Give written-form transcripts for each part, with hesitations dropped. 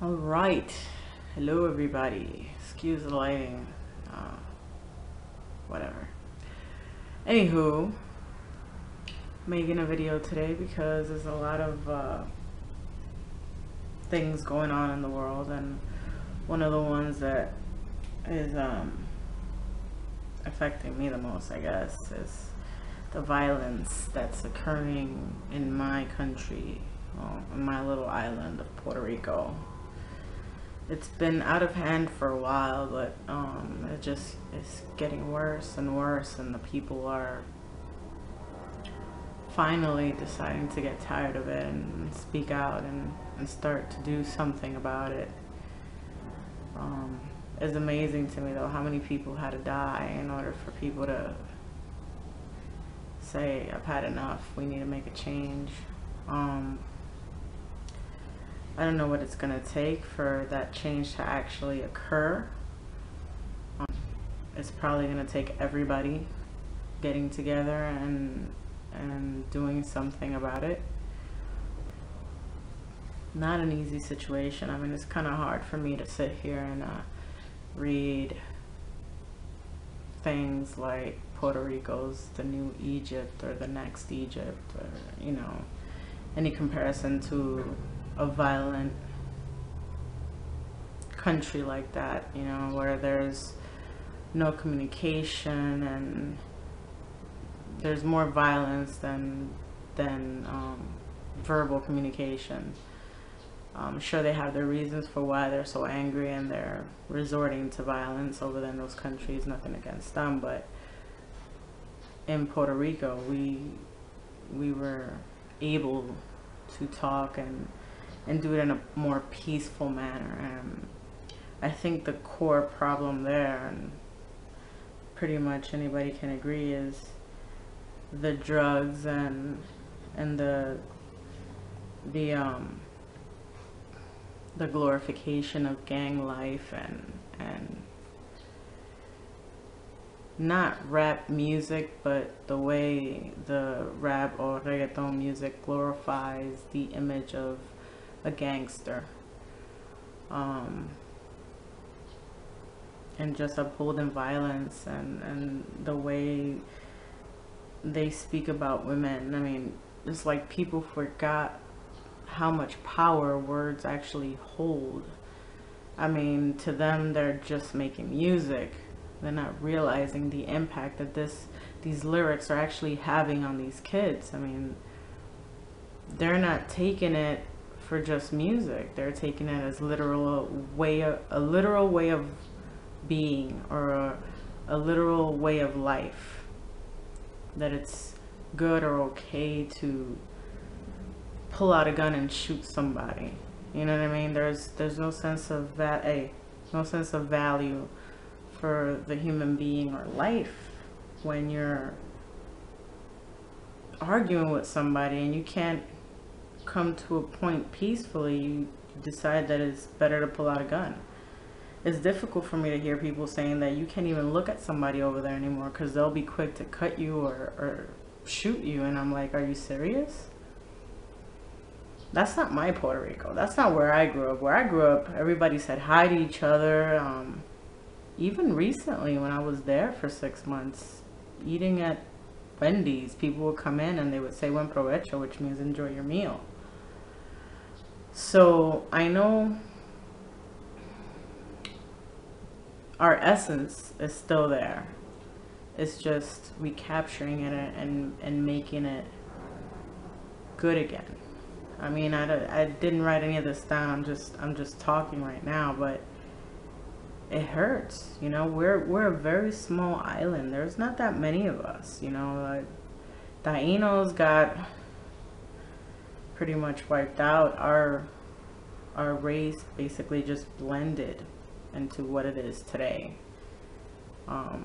All right. Hello, everybody. Excuse the lighting. Whatever. Anywho, making a video today because there's a lot of things going on in the world, and one of the ones that is affecting me the most, I guess, is the violence that's occurring in my country, in my little island of Puerto Rico. It's been out of hand for a while, but it just is getting worse and worse, and the people are finally deciding to get tired of it and speak out and start to do something about it. It's amazing to me, though, how many people had to die in order for people to say, I've had enough, we need to make a change. I don't know what it's going to take for that change to actually occur. It's probably going to take everybody getting together and doing something about it. Not an easy situation. I mean, it's kind of hard for me to sit here and read things like Puerto Rico's the new Egypt or the next Egypt, or, you know, any comparison to a violent country like that, you know, where there's no communication and there's more violence than verbal communication. I'm sure they have their reasons for why they're so angry and they're resorting to violence over there in those countries. Nothing against them, but in Puerto Rico, we were able to talk and do it in a more peaceful manner. And I think the core problem there, and pretty much anybody can agree, is the drugs and the glorification of gang life and not rap music, but the way the rap or reggaeton music glorifies the image of a gangster, and just upholding violence and the way they speak about women. I mean, it's like people forgot how much power words actually hold. I mean, to them, they're just making music. They're not realizing the impact that these lyrics are actually having on these kids. I mean, they're not taking it for just music. They're taking it as a literal way of being, or a literal way of life. That it's good or okay to pull out a gun and shoot somebody. You know what I mean? There's no sense of value for the human being or life when you're arguing with somebody and you can't come to a point peacefully. You decide that it's better to pull out a gun. It's difficult for me to hear people saying that you can't even look at somebody over there anymore because they'll be quick to cut you or shoot you. And I'm like, are you serious? That's not my Puerto Rico. That's not where I grew up. Where I grew up, everybody said hi to each other. Even recently, when I was there for 6 months, eating at Wendy's, people would come in and they would say buen provecho, which means enjoy your meal. So I know our essence is still there. It's just recapturing it and making it good again. I mean, I didn't write any of this down. I'm just talking right now, but it hurts. You know, we're a very small island. There's not that many of us. You know, like, Tainos got pretty much wiped out. Our race basically just blended into what it is today. I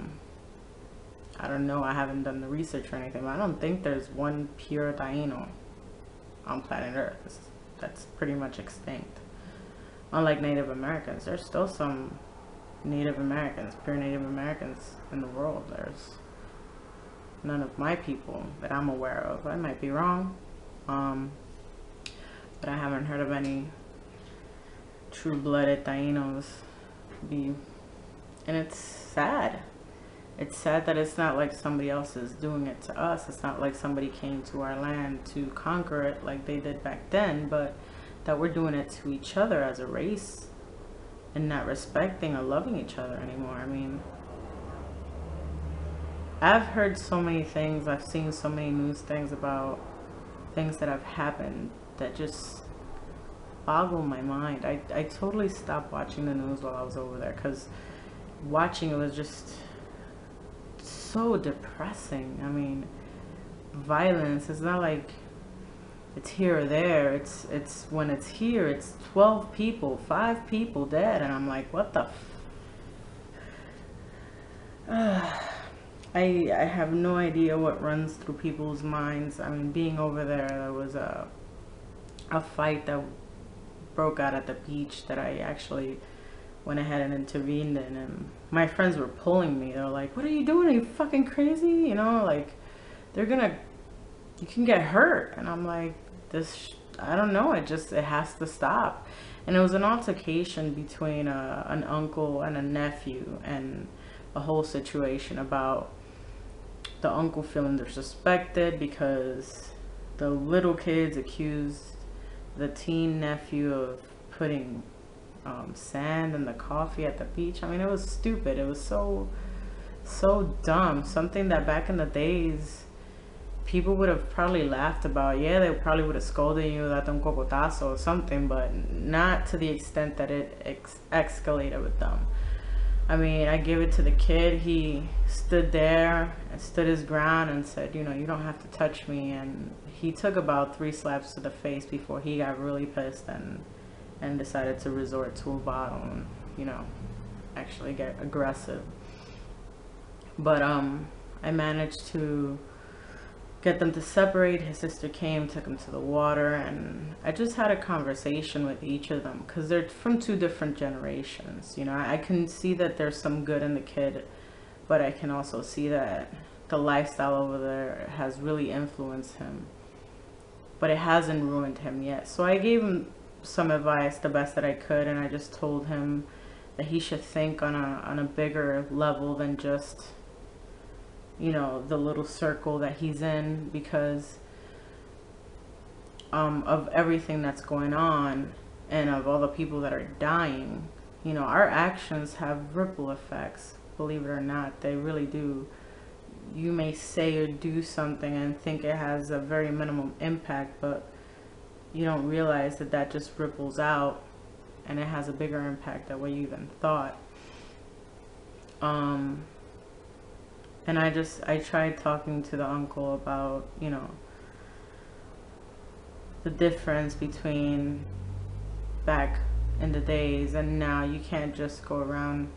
don't know. I haven't done the research or anything, but I don't think there's one pure Taino on planet Earth. That's pretty much extinct. Unlike Native Americans, there's still some Native Americans, pure Native Americans in the world. There's none of my people that I'm aware of. I might be wrong, but I haven't heard of any true-blooded Tainos be, and it's sad. It's sad that it's not like somebody else is doing it to us. It's not like somebody came to our land to conquer it like they did back then, but that we're doing it to each other as a race and not respecting or loving each other anymore. I mean, I've heard so many things, I've seen so many news things about things that have happened that just boggle my mind. I totally stopped watching the news while I was over there, because watching it was just so depressing. I mean, violence, it's not like it's here or there. It's when it's here, it's 12 people, 5 people dead, and I'm like, what the I have no idea what runs through people's minds. I mean, being over there was a fight that broke out at the beach that I actually went ahead and intervened in, and my friends were pulling me. They're like, what are you doing? Are you fucking crazy? You know, like, you can get hurt. And I'm like, I don't know, it has to stop. And it was an altercation between an uncle and a nephew, and a whole situation about the uncle feeling disrespected because the little kids accused the teen nephew of putting sand in the coffee at the beach. I mean, it was stupid. It was so dumb. Something that back in the days people would have probably laughed about. Yeah, they probably would have scolded you, that un cocotazo or something, but not to the extent that it escalated with them. I mean, I give it to the kid. He stood there and stood his ground and said, you know, you don't have to touch me. And he took about 3 slaps to the face before he got really pissed and decided to resort to a bottle and, you know, actually get aggressive. But I managed to get them to separate. His sister came, took him to the water, and I just had a conversation with each of them, because they're from 2 different generations. You know, I can see that there's some good in the kid, but I can also see that the lifestyle over there has really influenced him, but it hasn't ruined him yet. So I gave him some advice the best that I could, and I just told him that he should think on a bigger level than just, you know, the little circle that he's in, because of everything that's going on and of all the people that are dying. You know, our actions have ripple effects, believe it or not. They really do. You may say or do something and think it has a very minimum impact, but you don't realize that that just ripples out and it has a bigger impact than what you even thought. And I tried talking to the uncle about, you know, the difference between back in the days and now. You can't just go around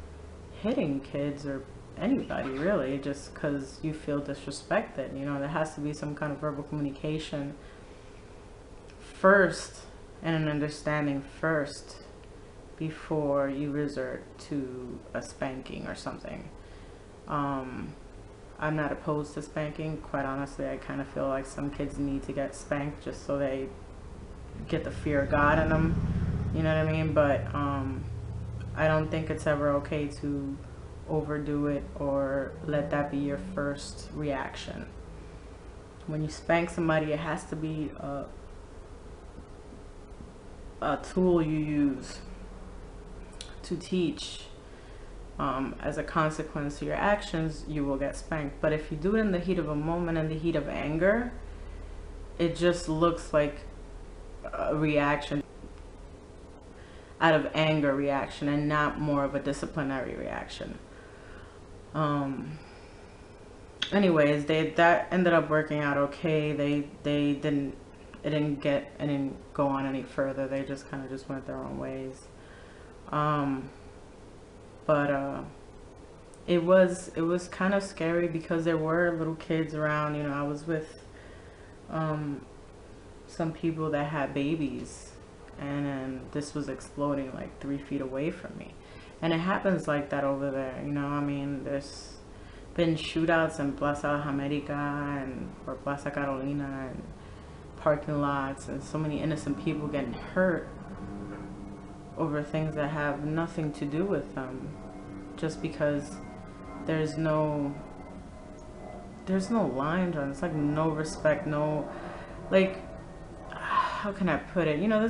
hitting kids or anybody, really, just because you feel disrespected. You know, there has to be some kind of verbal communication first, and an understanding first, before you resort to a spanking or something. I'm not opposed to spanking. Quite honestly, I kind of feel like some kids need to get spanked just so they get the fear of God in them. You know what I mean? But I don't think it's ever okay to overdo it or let that be your first reaction. When you spank somebody, it has to be a tool you use to teach. As a consequence to your actions, you will get spanked. But if you do it in the heat of a moment, in the heat of anger, it just looks like a reaction out of anger reaction, and not more of a disciplinary reaction. Anyways, that ended up working out okay. It didn't go on any further. They just kind of just went their own ways. But it was kind of scary because there were little kids around. You know, I was with some people that had babies, and this was exploding like 3 feet away from me. And it happens like that over there. You know, I mean, there's been shootouts in Plaza America or Plaza Carolina and parking lots, and so many innocent people getting hurt. over things that have nothing to do with them, just because there's no line drawn. It's like no respect, no, like, how can I put it? You know,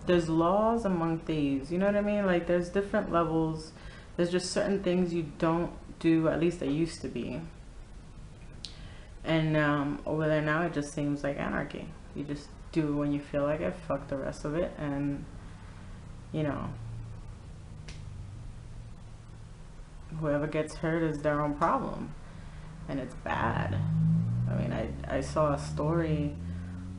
there's laws among thieves. You know what I mean? Like, there's different levels. There's just certain things you don't do. At least there used to be. And over there now, it just seems like anarchy. You just do it when you feel like it. Fuck the rest of it, and you know, whoever gets hurt is their own problem, and it's bad. I mean, I saw a story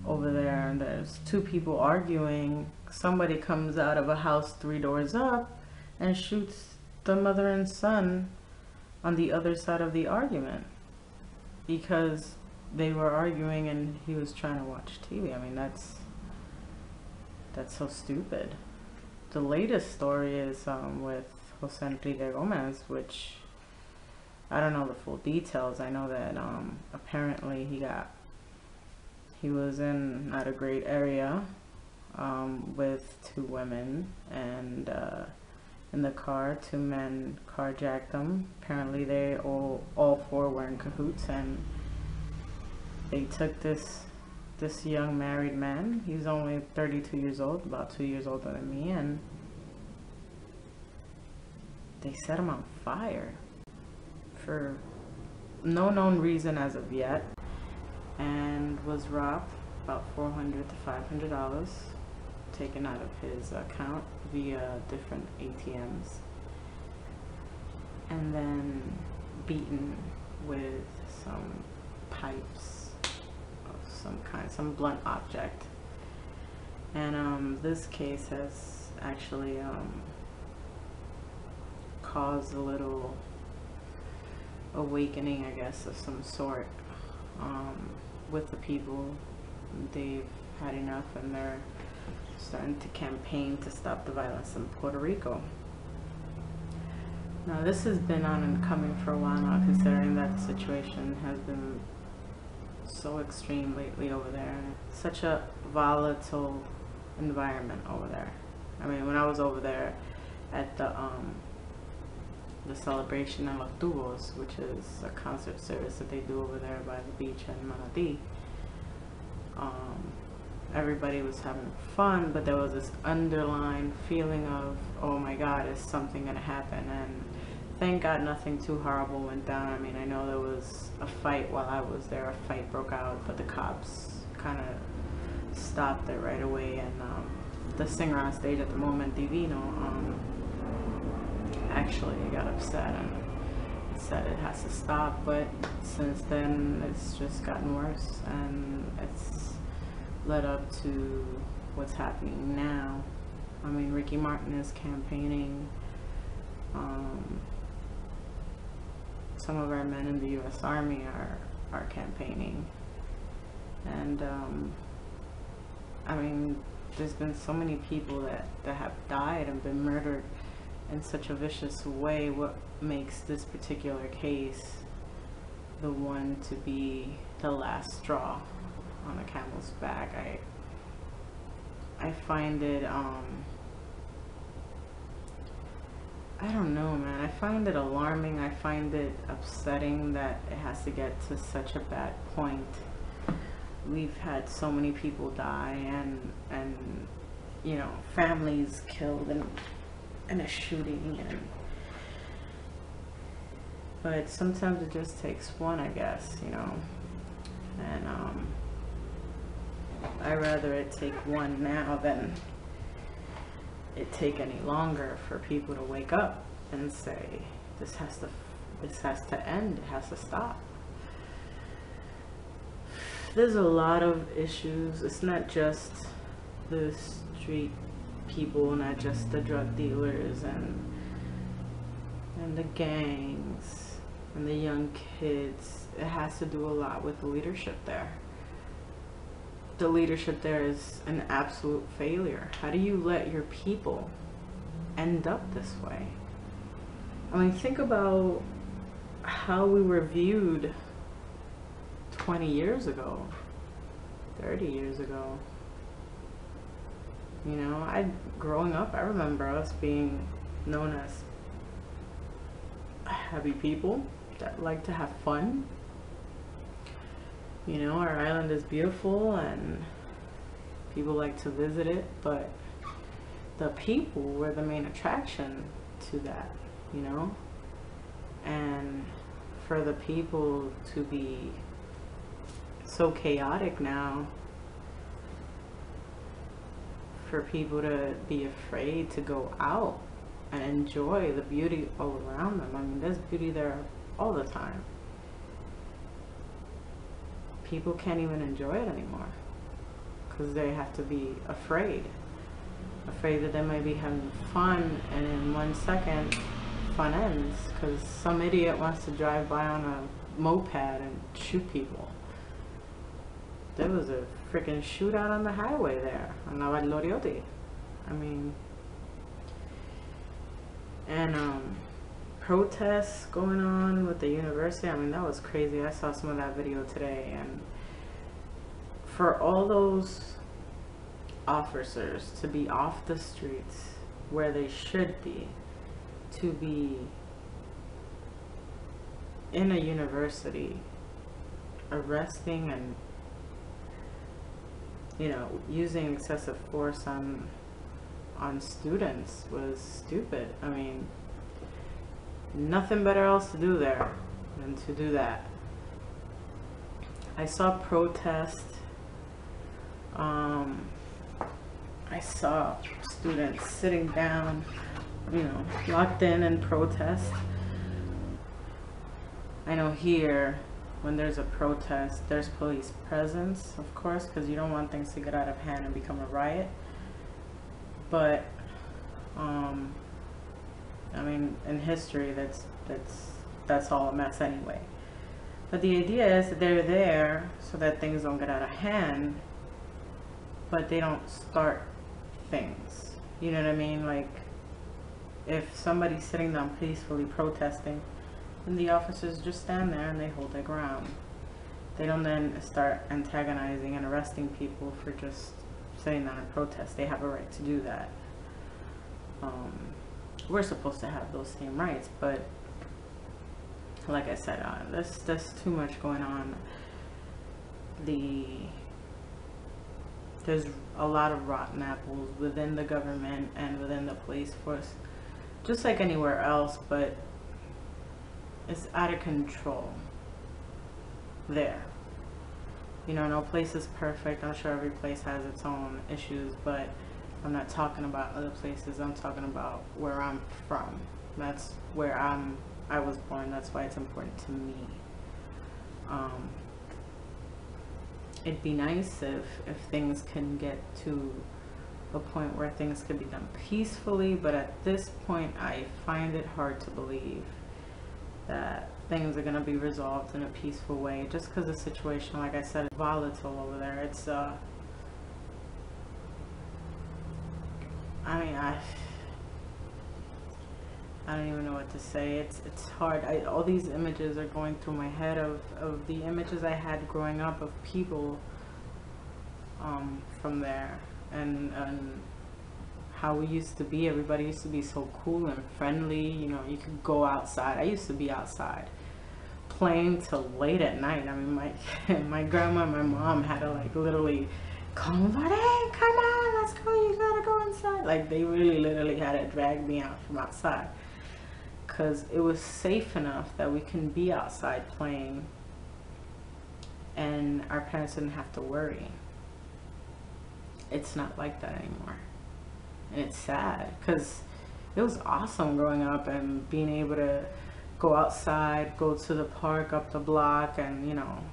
over there, and there's two people arguing. Somebody comes out of a house 3 doors up and shoots the mother and son on the other side of the argument because they were arguing and he was trying to watch TV. I mean, that's so stupid. The latest story is with Jose Enrique Gomez, which I don't know the full details. I know that apparently he was in not a great area with 2 women, and in the car 2 men carjacked them. Apparently they all 4 were in cahoots, and they took this young married man. He's only 32 years old, about 2 years older than me, and they set him on fire for no known reason as of yet, and was robbed. About $400 to $500 taken out of his account via different ATMs, and then beaten with some pipes of some kind, some blunt object. And this case has actually caused a little awakening, I guess, of some sort with the people. They've had enough, and they're starting to campaign to stop the violence in Puerto Rico. Now, this has been on and coming for a while now, considering that the situation has been so extreme lately over there. Such a volatile environment over there. I mean, when I was over there at the celebration in Los Tubos, which is a concert service that they do over there by the beach in Manatí, everybody was having fun, but there was this underlying feeling of, oh my God, is something gonna happen? And thank God nothing too horrible went down. I mean, I know there was a fight while I was there. A fight broke out, but the cops kind of stopped it right away. And the singer on stage at the moment, Divino, actually got upset and said it has to stop. But since then, it's just gotten worse, and it's led up to what's happening now. I mean, Ricky Martin is campaigning. Some of our men in the U.S. Army are campaigning, and I mean, there's been so many people that have died and been murdered in such a vicious way. What makes this particular case the one to be the last straw on the camel's back? I find it I don't know, man. I find it alarming. I find it upsetting that it has to get to such a bad point. We've had so many people die, and you know, families killed in a shooting, but sometimes it just takes one, I guess, you know. And I'd rather it take one now than it take any longer for people to wake up and say, this has to end, it has to stop. There's a lot of issues. It's not just the street people, not just the drug dealers and the gangs and the young kids. It has to do a lot with the leadership there. The leadership there is an absolute failure. How do you let your people end up this way? I mean, think about how we were viewed 20 years ago, 30 years ago. You know, growing up, I remember us being known as happy people that like to have fun. You know, our island is beautiful and people like to visit it, but the people were the main attraction to that, you know? And for the people to be so chaotic now, for people to be afraid to go out and enjoy the beauty all around them. I mean, there's beauty there all the time. People can't even enjoy it anymore because they have to be afraid that they might be having fun, and in 1 second fun ends because some idiot wants to drive by on a moped and shoot people. There was a freaking shootout on the highway there on La Loriotti. I mean, and protests going on with the university. I mean, that was crazy. I saw some of that video today, and for all those officers to be off the streets where they should be, to be in a university arresting and, you know, using excessive force on students was stupid. I mean, nothing better else to do there than to do that. I saw protest. I saw students sitting down, you know, locked in protest. I know here, when there's a protest, there's police presence, of course, because you don't want things to get out of hand and become a riot. But, I mean, in history, that's all a mess anyway. But the idea is that they're there so that things don't get out of hand, but they don't start things. You know what I mean? Like, if somebody's sitting down peacefully protesting, then the officers just stand there and they hold their ground. They don't then start antagonizing and arresting people for just sitting down and protest. They have a right to do that. We're supposed to have those same rights, but like I said, there's too much going on. There's a lot of rotten apples within the government and within the police force, just like anywhere else, but it's out of control there. You know, no place is perfect. I'm sure every place has its own issues, but I'm not talking about other places. I'm talking about where I'm from. That's where I was born. That's why it's important to me. It'd be nice if things can get to a point where things could be done peacefully, but at this point I find it hard to believe that things are going to be resolved in a peaceful way, just because the situation, like I said, is volatile over there. It's I mean, I don't even know what to say. It's hard. All these images are going through my head of the images I had growing up of people from there, and how we used to be. Everybody used to be so cool and friendly. You know, you could go outside. I used to be outside playing till late at night. I mean, my grandma and my mom had to like literally call me, hey, come on, let's go, you gotta go inside. Like, they really literally had to drag me out from outside, because it was safe enough that we can be outside playing and our parents didn't have to worry. It's not like that anymore, and it's sad, because it was awesome growing up and being able to go outside, go to the park up the block, and you know,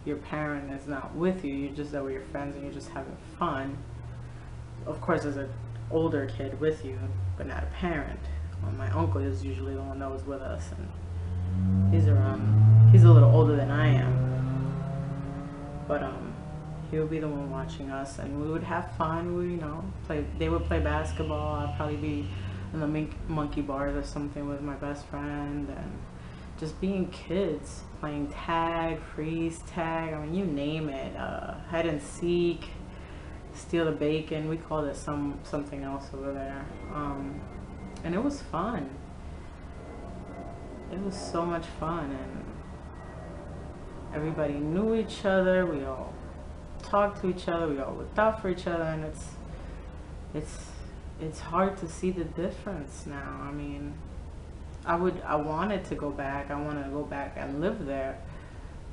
your parent is not with you, you're just there with your friends and you're just having fun. Of course, there's an older kid with you, but not a parent. Well, my uncle is usually the one that was with us, and he's a little older than I am, but he would be the one watching us, and we would have fun. We, you know, they would play basketball. I'd probably be in the monkey bars or something with my best friend, and just being kids, playing tag, freeze tag, I mean, you name it, hide and seek, steal the bacon. We called it something else over there. And it was fun. It was so much fun, and everybody knew each other. We all talked to each other. We all looked out for each other, and it's it's hard to see the difference now. I mean, I wanted to go back. I want to go back and live there,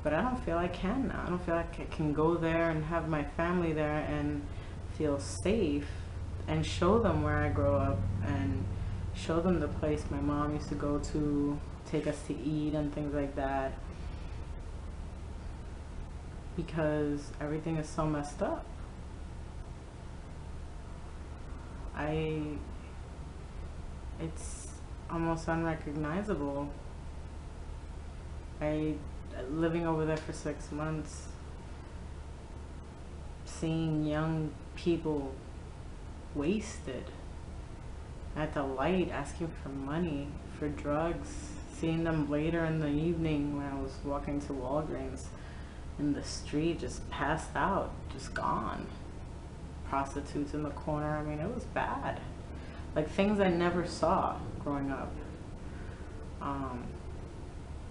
but I don't feel I can now. I don't feel like I can go there and have my family there and feel safe and show them where I grew up and show them the place my mom used to go to, take us to eat and things like that, because everything is so messed up. It's almost unrecognizable. Living over there for 6 months, seeing young people wasted at the light asking for money for drugs, seeing them later in the evening when I was walking to Walgreens in the street, just passed out, just gone. Prostitutes in the corner. I mean, it was bad. Like things I never saw growing up.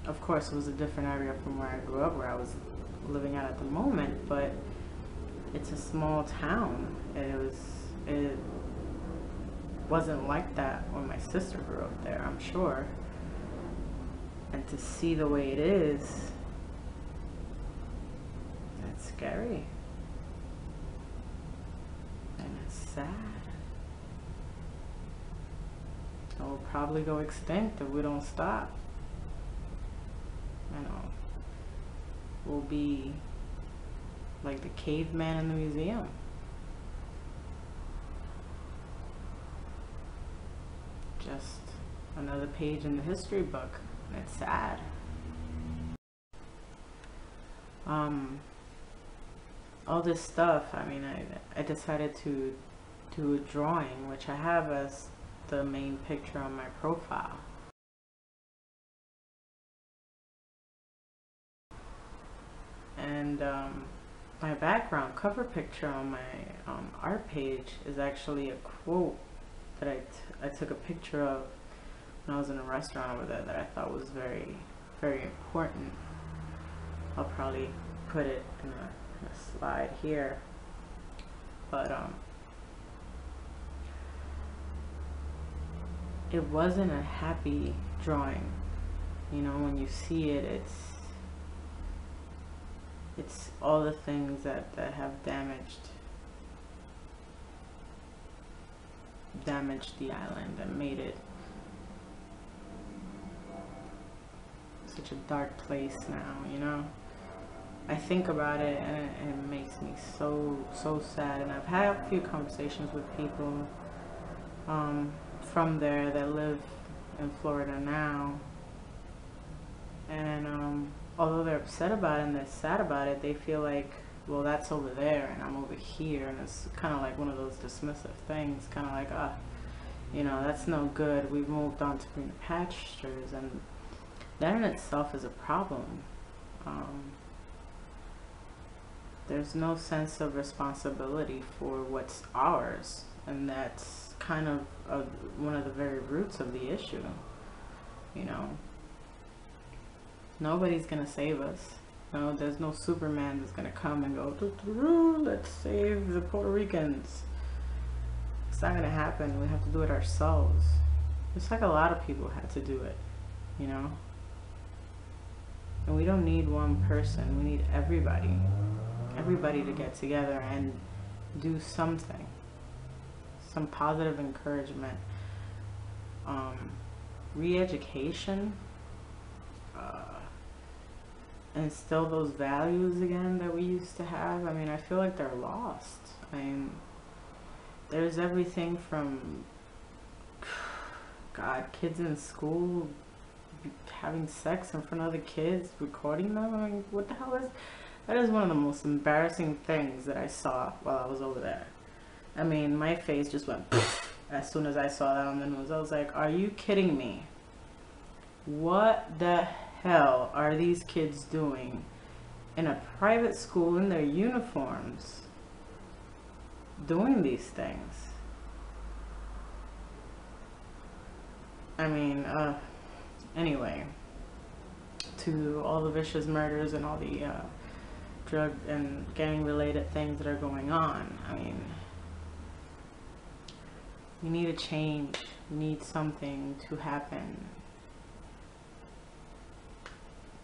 Of course, it was a different area from where I grew up, where I was living at the moment, but it's a small town. It wasn't like that when my sister grew up there, I'm sure. And to see the way it is, it's scary. And it's sad. It will probably go extinct if we don't stop. You know, we'll be like the caveman in the museum. Just another page in the history book, and it's sad. All this stuff, I mean, I decided to do a drawing, which I have as the main picture on my profile. And my background cover picture on my art page is actually a quote that I took a picture of when I was in a restaurant over there that I thought was very, very important. I'll probably put it in a slide here. But it wasn't a happy drawing. You know, when you see it, it's all the things that have damaged the island and made it such a dark place now, you know. I think about it and it makes me so sad. And I've had a few conversations with people from there that live in Florida now, and although they're upset about it and they're sad about it, they feel like, well, that's over there and I'm over here, and it's kind of like one of those dismissive things, kind of like, you know, that's no good, we've moved on to greener pastures, and that in itself is a problem. There's no sense of responsibility for what's ours, and that's kind of one of the very roots of the issue. You know, nobody's gonna save us. No, there's no Superman that's gonna come and go, let's save the Puerto Ricans. It's not gonna happen. We have to do it ourselves. Just like a lot of people had to do it, you know. And we don't need one person. We need everybody to get together and do something, some positive encouragement, re-education, instill those values again that we used to have. I mean, I feel like they're lost. I mean, there's everything from, God, kids in school having sex in front of other kids, recording them. I mean, what the hell is that? Is one of the most embarrassing things that I saw while I was over there. I mean, my face just went as soon as I saw that on the news. I was like, are you kidding me? What the hell are these kids doing in a private school in their uniforms, doing these things. I mean, anyway, to all the vicious murders and all the drug and gang related things that are going on. I mean, we need a change. We need something to happen.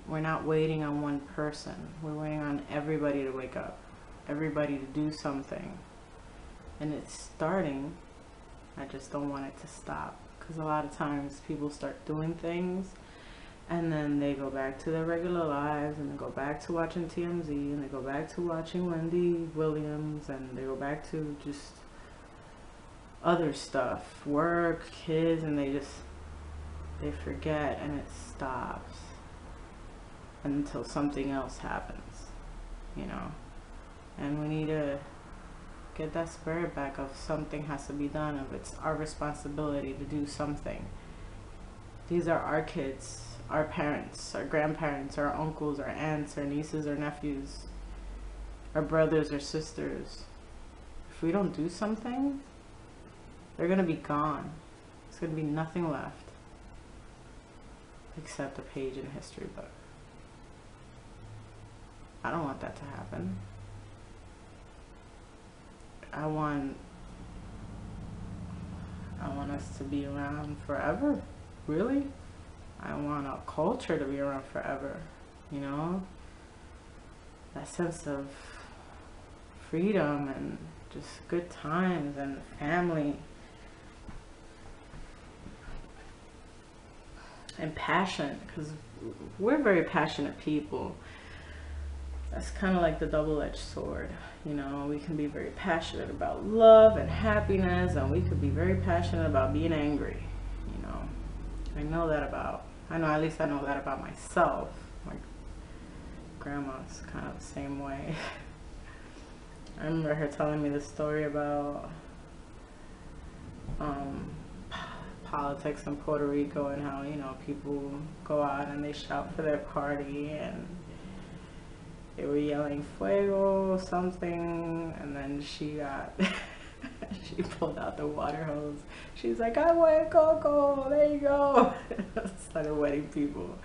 We're not waiting on one person. We're waiting on everybody to wake up. Everybody to do something. And it's starting. I just don't want it to stop. Because a lot of times people start doing things and then they go back to their regular lives, and they go back to watching TMZ, and they go back to watching Wendy Williams, and they go back to just other stuff, work, kids, and they forget, and it stops until something else happens, you know. And we need to get that spirit back of something has to be done, of it's our responsibility to do something. These are our kids, our parents, our grandparents, our uncles, our aunts, our nieces, our nephews, our brothers or sisters. If we don't do something, they're gonna be gone. There's gonna be nothing left except a page in a history book. I don't want that to happen. I want us to be around forever, really. I want our culture to be around forever, you know? That sense of freedom and just good times and family and passion, because we're very passionate people. That's kind of like the double-edged sword, you know. We can be very passionate about love and happiness, and we could be very passionate about being angry, you know. At least I know that about myself. My grandma's kind of the same way. I remember her telling me the story about politics in Puerto Rico, and how, you know, people go out and they shout for their party, and they were yelling fuego something, and then she got she pulled out the water hose. She's like, agua de coco, there you go. Started wetting people,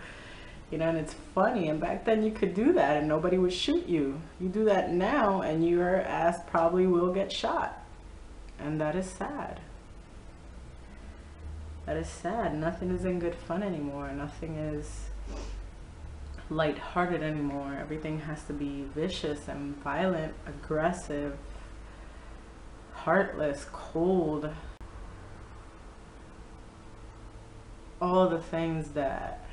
you know. And it's funny, and back then you could do that and nobody would shoot you. You do that now and your ass probably will get shot, and that is sad. That is sad. Nothing is in good fun anymore. Nothing is lighthearted anymore. Everything has to be vicious and violent, aggressive, heartless, cold. All the things that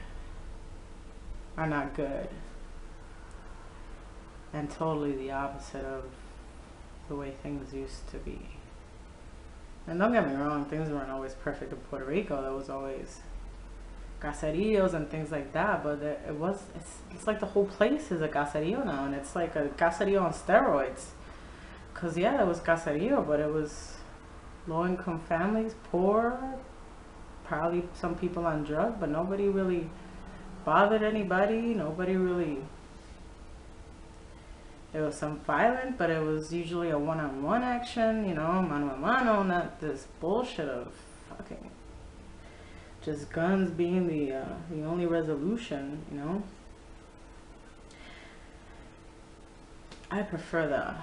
are not good, and totally the opposite of the way things used to be. And don't get me wrong, things weren't always perfect in Puerto Rico. There was always caseríos and things like that, but it's like the whole place is a caserío now, and it's like a caserío on steroids. Because yeah, it was caserío, but it was low-income families, poor, probably some people on drugs, but nobody really bothered anybody. Nobody really. There was some violent, but it was usually a one-on-one action, you know, mano a mano, not this bullshit of fucking just guns being the only resolution, you know. I prefer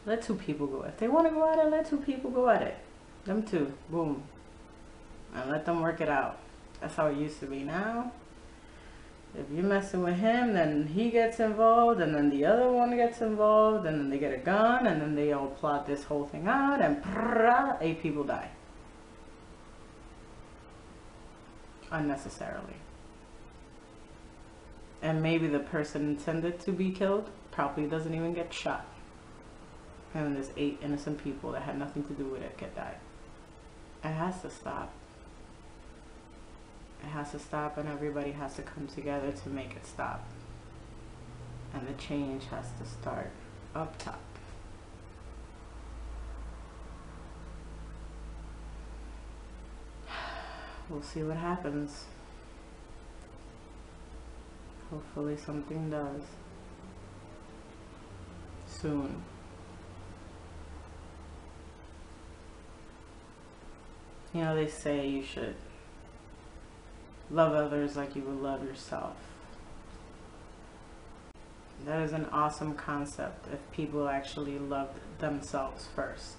let two people go. If they want to go at it, let two people go at it. Them two, boom, and let them work it out. That's how it used to be. Now, if you're messing with him, then he gets involved, and then the other one gets involved, and then they get a gun, and then they all plot this whole thing out, and 8 people die. Unnecessarily. And maybe the person intended to be killed probably doesn't even get shot. And then there's 8 innocent people that had nothing to do with it get died. It has to stop. It has to stop, and everybody has to come together to make it stop. And the change has to start up top. We'll see what happens. Hopefully something does. Soon. You know, they say you should love others like you would love yourself. That is an awesome concept if people actually loved themselves first.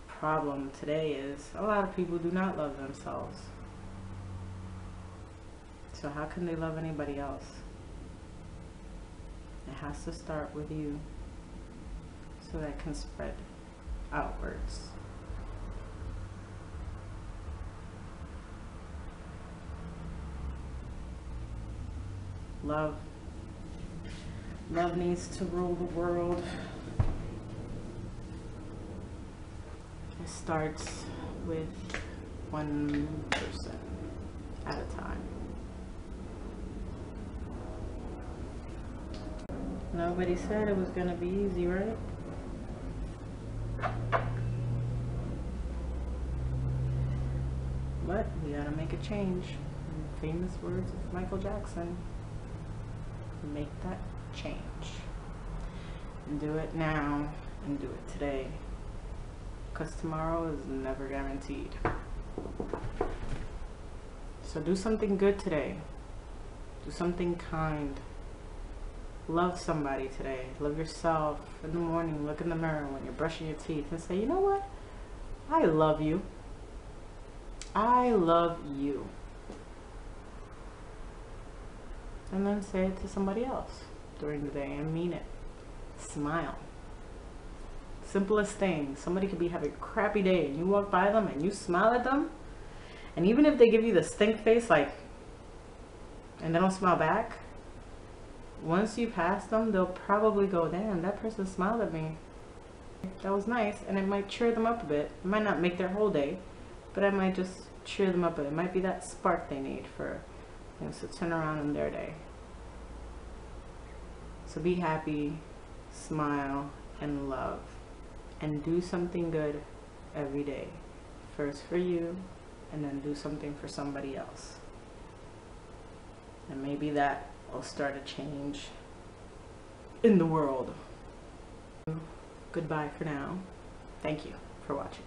Problem today is a lot of people do not love themselves. So how can they love anybody else? It has to start with you so that can spread outwards. Love needs to rule the world. It starts with one person at a time. Nobody said it was gonna be easy, right? But we gotta make a change. In the famous words of Michael Jackson, make that change. And do it now and do it today. Because tomorrow is never guaranteed. So do something good today. Do something kind. Love somebody today. Love yourself. In the morning, look in the mirror when you're brushing your teeth and say, you know what? I love you. I love you. And then say it to somebody else during the day and mean it. Smile. Simplest thing. Somebody could be having a crappy day and you walk by them and you smile at them. And even if they give you the stink face, like, and they don't smile back, once you pass them, they'll probably go, damn, that person smiled at me. That was nice. And it might cheer them up a bit. It might not make their whole day, but it might just cheer them up a bit. It might be that spark they need for things to turn around in their day. So be happy, smile, and love. And do something good every day. First for you, and then do something for somebody else. And maybe that will start a change in the world. Goodbye for now. Thank you for watching.